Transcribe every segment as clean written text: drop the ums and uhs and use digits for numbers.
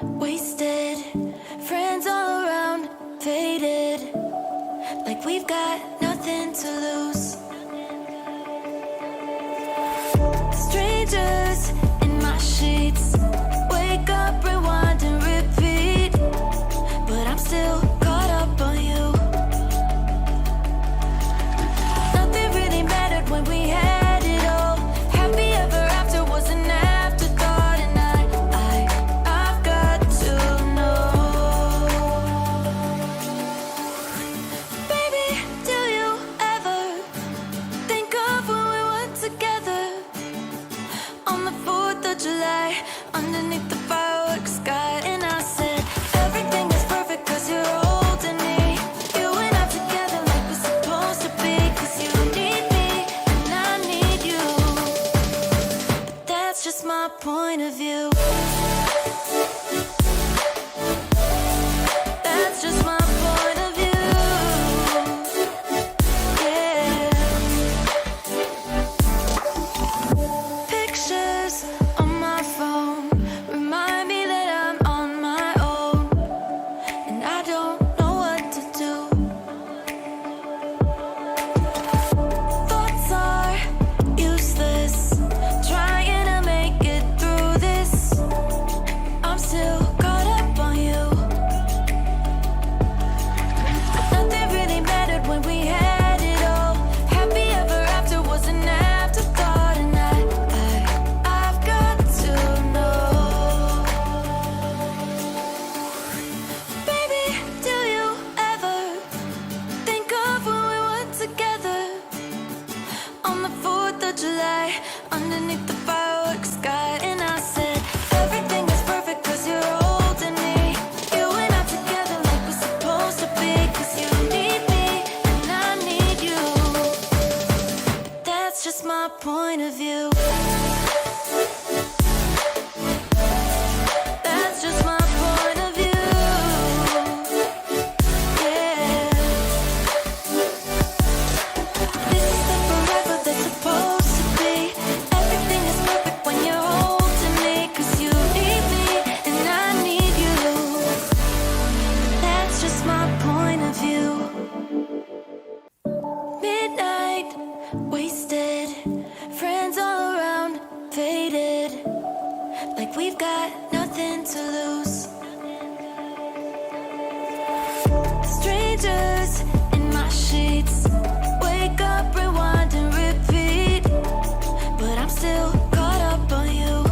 wasted. Friends all around, faded. Like we've got nothing to lose. Strangers in my sheets. Wake up, rewind and repeat. But I'm still caught up on you. Nothing really mattered when we had it all. Happy ever after was an afterthought. And I've got to know. Baby, do you ever think of when we were together? On the 4th of July, underneath the fireworks sky. And I said, everything is perfect cause you're holding me. You and I together like we're supposed to be. Cause you need me and I need you. But that's just my point of view. That's just my point of view. Yeah. Pictures on my phone remind me that I'm on my own, and I don't know what to do. Thoughts are useless, trying to make it through this. I'm still caught up on you. Nothing really mattered when we had it all. Happy ever after was an afterthought. And I've got to know. Baby, do you ever think of when we were together? On the 4th of July, underneath the fireworks sky. And I said, everything is perfect cause you're holding me. You and I together like we're supposed to be. Cause you need me and I need you. That's just my point of view. That's just my point of view. Yeah. This is the forever that's supposed to be. Everything is perfect when you're holding me. Cause you need me and I need you. That's just my point of view. Midnight, wasted. Friends all around, faded. Like we've got nothing to lose. Strangers in my sheets. Wake up, rewind and repeat. But I'm still caught up on you.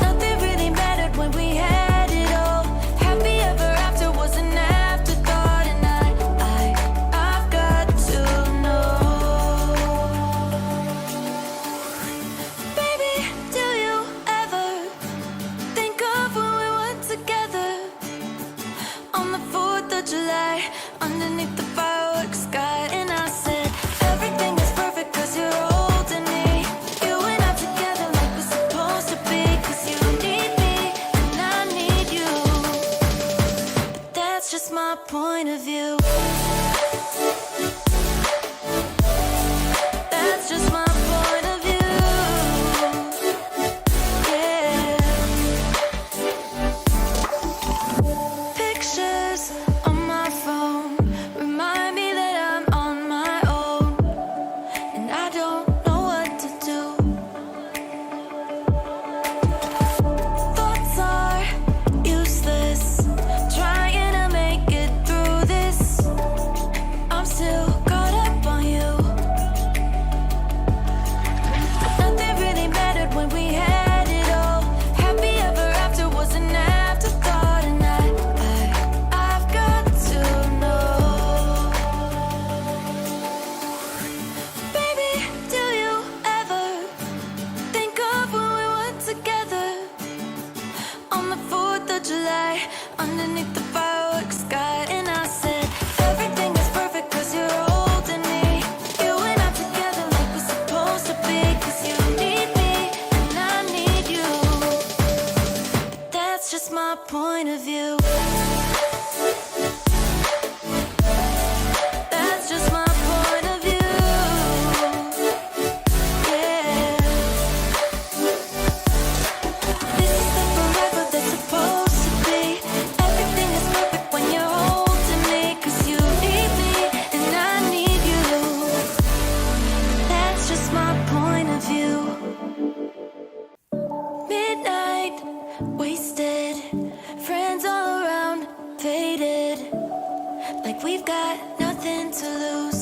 Nothing really mattered when we had it all. Happy ever after was an afterthought. And I've got to know. Baby, do you ever think of when we were together? On the 4th of July, underneath the fireworks sky. And I said, everything is perfect cause you're holding me. You and I together like we're supposed to be. Cause you need me and I need you. But that's just my point of view. That's just my point of view. Yeah. Pictures on my phone remind me that I'm on my own, and I don't know what to do. Thoughts are useless, trying to make it through this. I'm still caught up on you. Nothing really mattered when we had it all. Happy ever after was an afterthought. And I've got to know. Baby, do you ever think of when we were together? On the 4th of July, underneath the fireworks sky. And I said, everything is perfect cause you're holding me. You and I together like we're supposed to be. Cause you need me and I need you. That's just my point of view. That's just my point of view. Yeah. This my point of view. Midnight, wasted, friends all around, faded, like we've got nothing to lose.